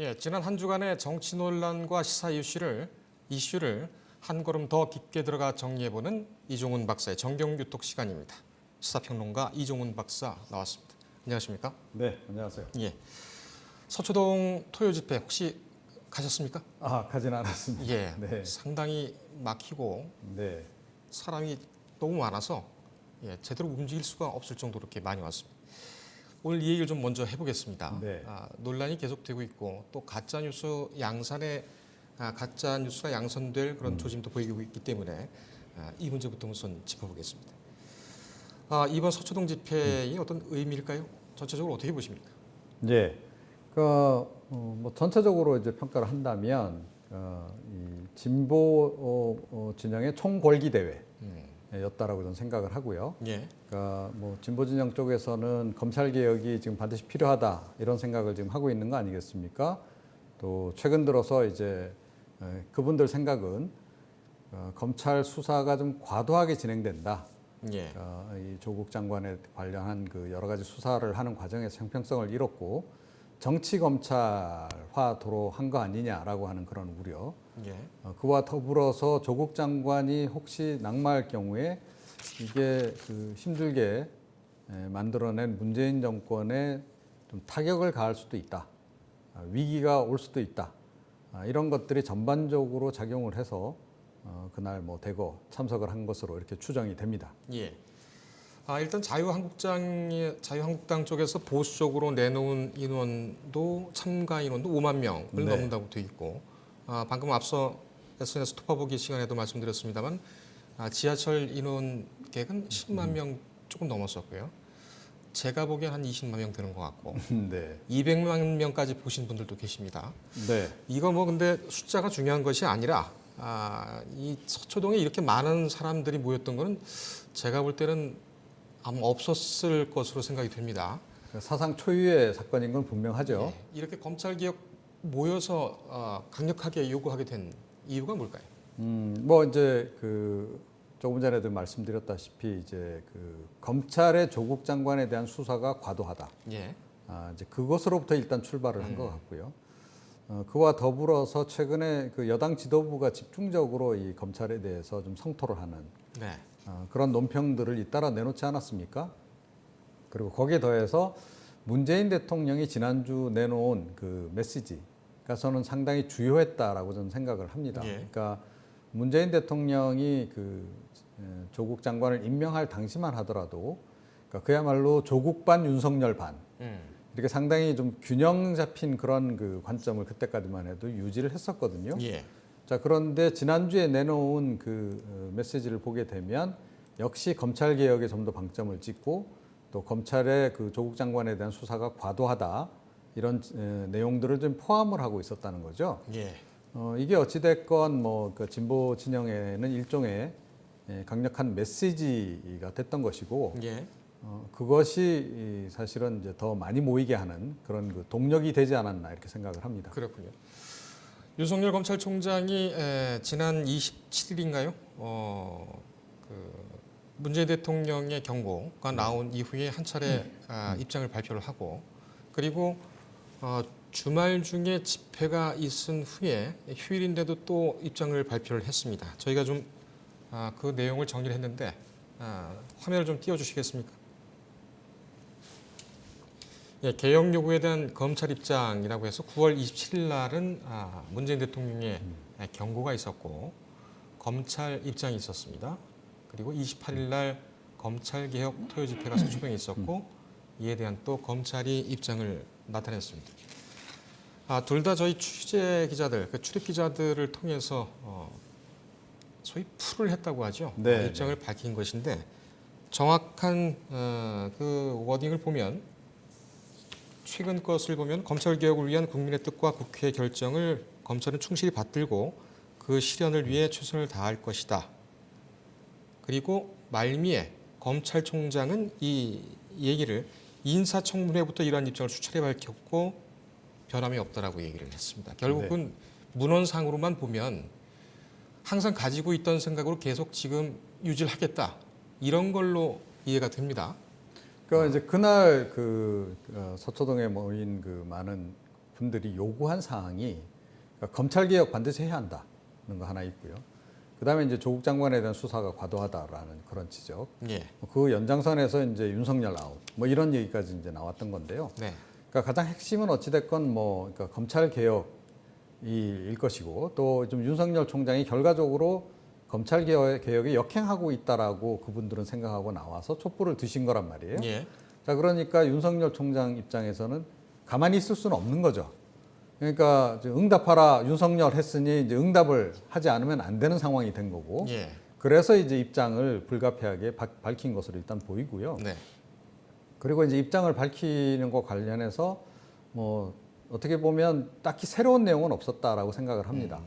예, 지난 한 주간의 정치 논란과 시사 이슈를 한 걸음 더 깊게 들어가 정리해보는 이종훈 박사의 정경유톡 시간입니다. 시사평론가 이종훈 박사 나왔습니다. 안녕하십니까? 네, 안녕하세요. 예, 서초동 토요 집회 혹시 가셨습니까? 가진 않았습니다. 예, 네. 상당히 막히고 네. 사람이 너무 많아서 제대로 움직일 수가 없을 정도로 이렇게 많이 왔습니다. 오늘 이 얘기를 좀 먼저 해보겠습니다. 네. 논란이 계속되고 있고 또 가짜뉴스 양산에 가짜뉴스가 양산될 그런 조짐도 보이고 있기 때문에 이 문제부터 우선 짚어보겠습니다. 이번 서초동 집회의 어떤 의미일까요? 전체적으로 어떻게 보십니까? 네. 뭐 전체적으로 이제 평가를 한다면 이 진보 진영의 총궐기 대회였다라고 저는 생각을 하고요. 예. 그러니까 뭐 진보 진영 쪽에서는 검찰 개혁이 지금 반드시 필요하다 이런 생각을 지금 하고 있는 거 아니겠습니까? 또 최근 들어서 이제 그분들 생각은 검찰 수사가 좀 과도하게 진행된다. 예. 이 조국 장관에 관련한 그 여러 가지 수사를 하는 과정에서 형평성을 잃었고 정치 검찰화도로 한 거 아니냐라고 하는 그런 우려. 예. 그와 더불어서 조국 장관이 혹시 낙마할 경우에 이게 그 힘들게 만들어낸 문재인 정권에 좀 타격을 가할 수도 있다. 위기가 올 수도 있다. 이런 것들이 전반적으로 작용을 해서 그날 뭐 대거 참석을 한 것으로 이렇게 추정이 됩니다. 예. 일단 자유한국당 쪽에서 보수적으로 내놓은 인원도 참가 인원도 5만 명을 네. 넘는다고 돼 있고 방금 앞서 SNS 토파보기 시간에도 말씀드렸습니다만 지하철 인원 계획은 10만 명 조금 넘었었고요. 제가 보기엔 한 20만 명 되는 것 같고 네. 200만 명까지 보신 분들도 계십니다. 네. 이거 뭐 근데 숫자가 중요한 것이 아니라 이 서초동에 이렇게 많은 사람들이 모였던 거는 제가 볼 때는 아마 없었을 것으로 생각이 됩니다. 사상 초유의 사건인 건 분명하죠. 네, 이렇게 검찰 개혁 모여서 강력하게 요구하게 된 이유가 뭘까요? 뭐 이제 그 조금 전에도 말씀드렸다시피 이제 그 검찰의 조국 장관에 대한 수사가 과도하다. 예. 이제 그것으로부터 일단 출발을 한 것 같고요. 그와 더불어서 최근에 그 여당 지도부가 집중적으로 이 검찰에 대해서 좀 성토를 하는 네. 그런 논평들을 잇따라 내놓지 않았습니까? 그리고 거기에 더해서 문재인 대통령이 지난주 내놓은 그 메시지가 저는 상당히 주요했다라고 저는 생각을 합니다. 예. 그러니까 문재인 대통령이 그 조국 장관을 임명할 당시만 하더라도 그러니까 그야말로 조국 반 윤석열 반 이렇게 상당히 좀 균형 잡힌 그런 그 관점을 그때까지만 해도 유지를 했었거든요. 예. 자, 그런데 지난주에 내놓은 그 메시지를 보게 되면 역시 검찰 개혁에 좀 더 방점을 찍고 또 검찰의 그 조국 장관에 대한 수사가 과도하다 이런 내용들을 좀 포함을 하고 있었다는 거죠. 예. 이게 어찌됐건 뭐 그 진보 진영에는 일종의 강력한 메시지가 됐던 것이고 예. 그것이 사실은 이제 더 많이 모이게 하는 그런 그 동력이 되지 않았나 이렇게 생각을 합니다. 그렇군요. 윤석열 검찰총장이 지난 27일인가요? 문재인 대통령의 경고가 나온 이후에 한 차례 입장을 발표를 하고 그리고 주말 중에 집회가 있은 후에 휴일인데도 또 입장을 발표를 했습니다. 저희가 좀 그 내용을 정리를 했는데 화면을 좀 띄워주시겠습니까? 예, 개혁 요구에 대한 검찰 입장이라고 해서 9월 27일 날은 문재인 대통령의 경고가 있었고 검찰 입장이 있었습니다. 그리고 28일 날 검찰 개혁 토요 집회가 서초동에 있었고 이에 대한 또 검찰이 입장을 나타냈습니다. 둘 다 저희 취재 기자들, 그 출입 기자들을 통해서 소위 풀을 했다고 하죠. 네, 입장을 밝힌 것인데 정확한 그 워딩을 보면 최근 것을 보면 검찰 개혁을 위한 국민의 뜻과 국회의 결정을 검찰은 충실히 받들고 그 실현을 위해 최선을 다할 것이다. 그리고 말미에 검찰총장은 이 얘기를 인사청문회부터 이러한 입장을 수차례 밝혔고 변함이 없다라고 얘기를 했습니다. 결국은 문헌상으로만 보면 항상 가지고 있던 생각으로 계속 지금 유지를 하겠다. 이런 걸로 이해가 됩니다. 그러니까 이제 그날 그 서초동에 모인 그 많은 분들이 요구한 사항이 그러니까 검찰 개혁 반드시 해야 한다는 거 하나 있고요. 그다음에 이제 조국 장관에 대한 수사가 과도하다라는 그런 지적. 예. 그 연장선에서 이제 윤석열 아웃 뭐 이런 얘기까지 이제 나왔던 건데요. 네. 그러니까 가장 핵심은 어찌됐건 뭐 그러니까 검찰 개혁일 것이고 또 좀 윤석열 총장이 결과적으로 검찰 개혁에 역행하고 있다라고 그분들은 생각하고 나와서 촛불을 드신 거란 말이에요. 예. 자, 그러니까 윤석열 총장 입장에서는 가만히 있을 수는 없는 거죠. 그러니까 이제 응답하라 윤석열 했으니 이제 응답을 하지 않으면 안 되는 상황이 된 거고. 예. 그래서 이제 입장을 불가피하게 밝힌 것으로 일단 보이고요. 네. 그리고 이제 입장을 밝히는 것 관련해서 뭐 어떻게 보면 딱히 새로운 내용은 없었다라고 생각을 합니다.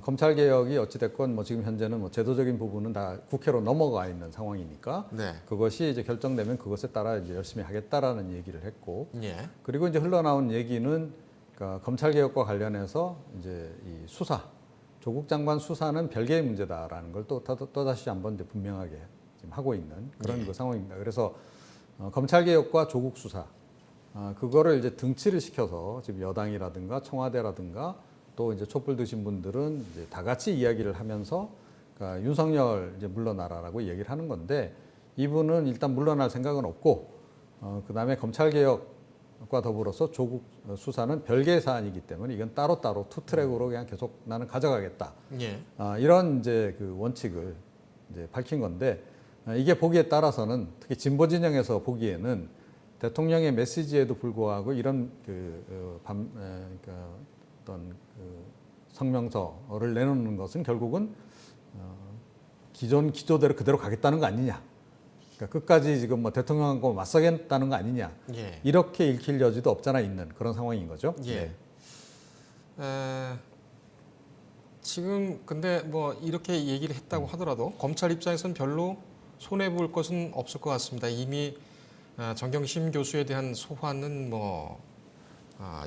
검찰 개혁이 어찌됐건 뭐 지금 현재는 뭐 제도적인 부분은 다 국회로 넘어가 있는 상황이니까 네. 그것이 이제 결정되면 그것에 따라 이제 열심히 하겠다라는 얘기를 했고 예. 그리고 이제 흘러나온 얘기는 그러니까 검찰 개혁과 관련해서 이제 이 수사 조국 장관 수사는 별개의 문제다라는 걸 또 다시 한번 이제 분명하게 지금 하고 있는 그런 그 상황입니다. 그래서 검찰 개혁과 조국 수사 그거를 이제 등치를 시켜서 지금 여당이라든가 청와대라든가 또 이제 촛불 드신 분들은 이제 다 같이 이야기를 하면서 그러니까 윤석열 이제 물러나라라고 얘기를 하는 건데 이분은 일단 물러날 생각은 없고 그다음에 검찰 개혁과 더불어서 조국 수사는 별개의 사안이기 때문에 이건 따로따로 투 트랙으로 그냥 계속 나는 가져가겠다. 예. 이런 이제 그 원칙을 이제 밝힌 건데 이게 보기에 따라서는 특히 진보 진영에서 보기에는 대통령의 메시지에도 불구하고 이런 그러니까 어떤 그 성명서를 내놓는 것은 결국은 기존 기조대로 그대로 가겠다는 거 아니냐. 그러니까 끝까지 지금 뭐 대통령하고 맞서겠다는 거 아니냐. 예. 이렇게 읽힐 여지도 없잖아 있는 그런 상황인 거죠. 예. 네. 지금 근데 뭐 이렇게 얘기를 했다고 하더라도 검찰 입장에서는 별로 손해 볼 것은 없을 것 같습니다. 이미 정경심 교수에 대한 소환은 뭐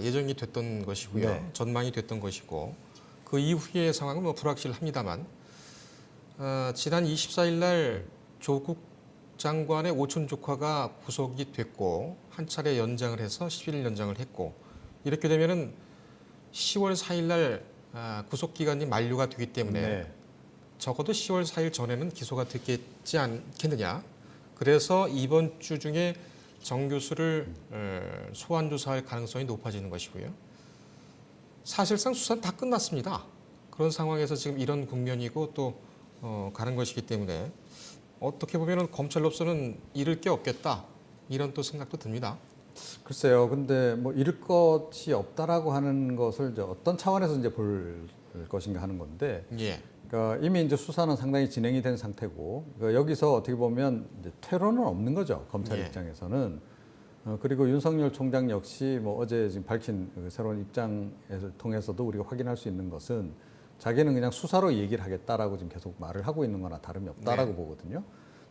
예정이 됐던 것이고요. 네. 전망이 됐던 것이고 그 이후의 상황은 뭐 불확실합니다만 지난 24일 날 조국 장관의 오촌 조카가 구속이 됐고 한 차례 연장을 해서 11일 연장을 했고 이렇게 되면은 10월 4일 날 구속 기간이 만료가 되기 때문에 네. 적어도 10월 4일 전에는 기소가 됐겠지 않겠느냐. 그래서 이번 주 중에 정 교수를 소환 조사할 가능성이 높아지는 것이고요. 사실상 수사는 다 끝났습니다. 그런 상황에서 지금 이런 국면이고 또 가는 것이기 때문에 어떻게 보면은 검찰로서는 잃을 게 없겠다 이런 또 생각도 듭니다. 글쎄요. 근데 뭐 잃을 것이 없다라고 하는 것을 이제 어떤 차원에서 이제 볼 것인가 하는 건데, 예, 그러니까 이미 이제 수사는 상당히 진행이 된 상태고, 그러니까 여기서 어떻게 보면 이제 퇴로는 없는 거죠. 검찰 예. 입장에서는. 그리고 윤석열 총장 역시 뭐 어제 지금 밝힌 그 새로운 입장을 통해서도 우리가 확인할 수 있는 것은 자기는 그냥 수사로 얘기를 하겠다라고 지금 계속 말을 하고 있는 거나 다름이 없다라고 네. 보거든요.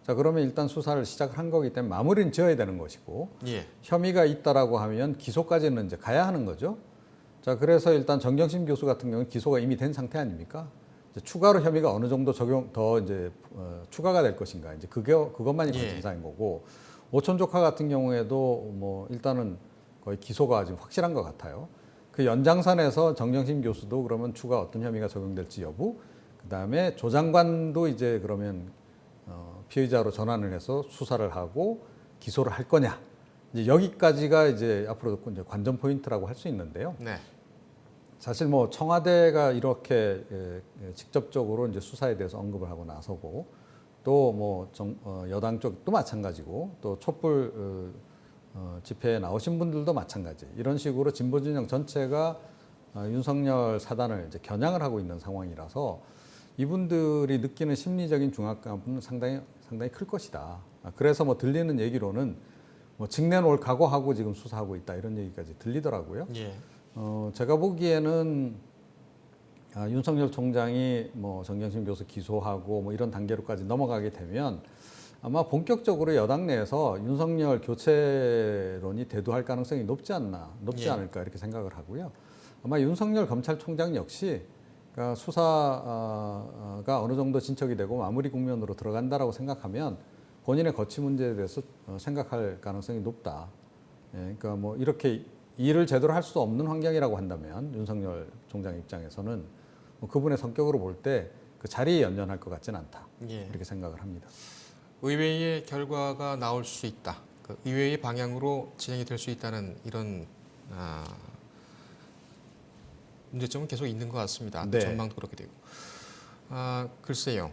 자, 그러면 일단 수사를 시작을 한 거기 때문에 마무리는 지어야 되는 것이고, 예, 혐의가 있다라고 하면 기소까지는 이제 가야 하는 거죠. 자, 그래서 일단 정경심 교수 같은 경우는 기소가 이미 된 상태 아닙니까? 이제 추가로 혐의가 어느 정도 더 이제 추가가 될 것인가, 이제 그것만이 예. 관심사인 거고, 오촌 조카 같은 경우에도 뭐 일단은 거의 기소가 지금 확실한 것 같아요. 그 연장선에서 정경심 교수도 그러면 추가 어떤 혐의가 적용될지 여부, 그 다음에 조 장관도 이제 그러면 피의자로 전환을 해서 수사를 하고 기소를 할 거냐. 이제 여기까지가 이제 앞으로 이제 관전 포인트라고 할 수 있는데요. 네, 사실 뭐 청와대가 이렇게 직접적으로 이제 수사에 대해서 언급을 하고 나서고 또 뭐 여당 쪽도 마찬가지고 또 촛불 집회에 나오신 분들도 마찬가지. 이런 식으로 진보 진영 전체가 윤석열 사단을 이제 겨냥을 하고 있는 상황이라서 이분들이 느끼는 심리적인 중압감은 상당히 클 것이다. 그래서 뭐 들리는 얘기로는 뭐 직내놓을 각오하고 지금 수사하고 있다 이런 얘기까지 들리더라고요. 예, 제가 보기에는 윤석열 총장이 뭐 정경심 교수 기소하고 뭐 이런 단계로까지 넘어가게 되면 아마 본격적으로 여당 내에서 윤석열 교체론이 대두할 가능성이 높지 예. 않을까 이렇게 생각을 하고요. 아마 윤석열 검찰총장 역시 그러니까 수사가 어느 정도 진척이 되고 마무리 국면으로 들어간다라고 생각하면 본인의 거취 문제에 대해서 생각할 가능성이 높다. 예, 그러니까 뭐 이렇게 일을 제대로 할 수 없는 환경이라고 한다면 윤석열 총장 입장에서는 뭐 그분의 성격으로 볼 때 그 자리에 연연할 것 같지는 않다. 예. 이렇게 생각을 합니다. 의회의 결과가 나올 수 있다. 그 의회의 방향으로 진행이 될 수 있다는 이런 문제점은 계속 있는 것 같습니다. 네. 전망도 그렇게 되고. 글쎄요.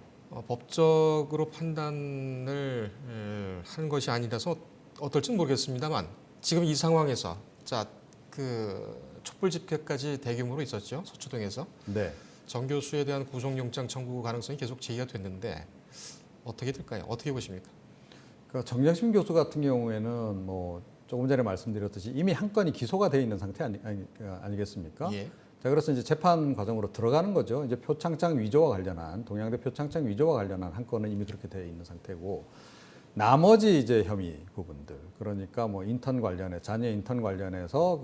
법적으로 판단을 하는 것이 아니라서 어떨지는 모르겠습니다만 지금 이 상황에서 그 촛불 집회까지 대규모로 있었죠. 서초동에서. 네. 정 교수에 대한 구속영장 청구 가능성이 계속 제기가 됐는데 어떻게 될까요? 어떻게 보십니까? 그 정경심 교수 같은 경우에는 뭐 조금 전에 말씀드렸듯이 이미 한 건이 기소가 돼 있는 상태 아니겠습니까? 예. 자, 그래서 이제 재판 과정으로 들어가는 거죠. 이제 표창장 위조와 관련한 동양대 표창장 위조와 관련한 한 건은 이미 그렇게 되어 있는 상태고 나머지 이제 혐의 부분들 그러니까 뭐 인턴 관련해 자녀 인턴 관련해서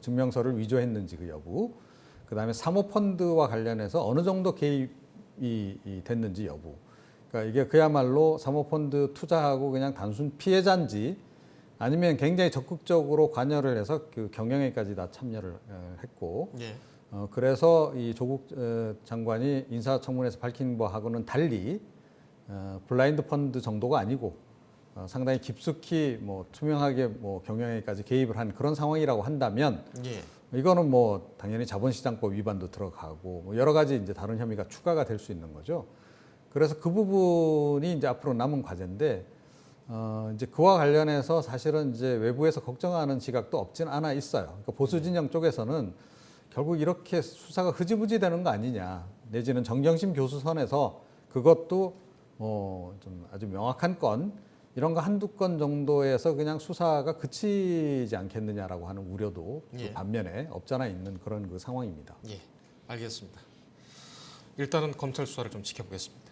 증명서를 위조했는지 그 여부 그다음에 사모펀드와 관련해서 어느 정도 개입이 됐는지 여부 그러니까 이게 그야말로 사모펀드 투자하고 그냥 단순 피해자인지 아니면 굉장히 적극적으로 관여를 해서 그 경영에까지 다 참여를 했고 예. 그래서 이 조국 장관이 인사청문회에서 밝힌 바하고는 달리 블라인드 펀드 정도가 아니고 상당히 깊숙이 뭐 투명하게 뭐 경영에까지 개입을 한 그런 상황이라고 한다면 예. 이거는 뭐 당연히 자본시장법 위반도 들어가고 뭐 여러 가지 이제 다른 혐의가 추가가 될 수 있는 거죠. 그래서 그 부분이 이제 앞으로 남은 과제인데 이제 그와 관련해서 사실은 이제 외부에서 걱정하는 시각도 없진 않아 있어요. 그러니까 보수 진영 쪽에서는 결국 이렇게 수사가 흐지부지 되는 거 아니냐 내지는 정경심 교수 선에서 그것도 좀 아주 명확한 건 이런 거 한두 건 정도에서 그냥 수사가 그치지 않겠느냐라고 하는 우려도 예. 그 반면에 없잖아 있는 그런 그 상황입니다. 예. 알겠습니다. 일단은 검찰 수사를 좀 지켜보겠습니다.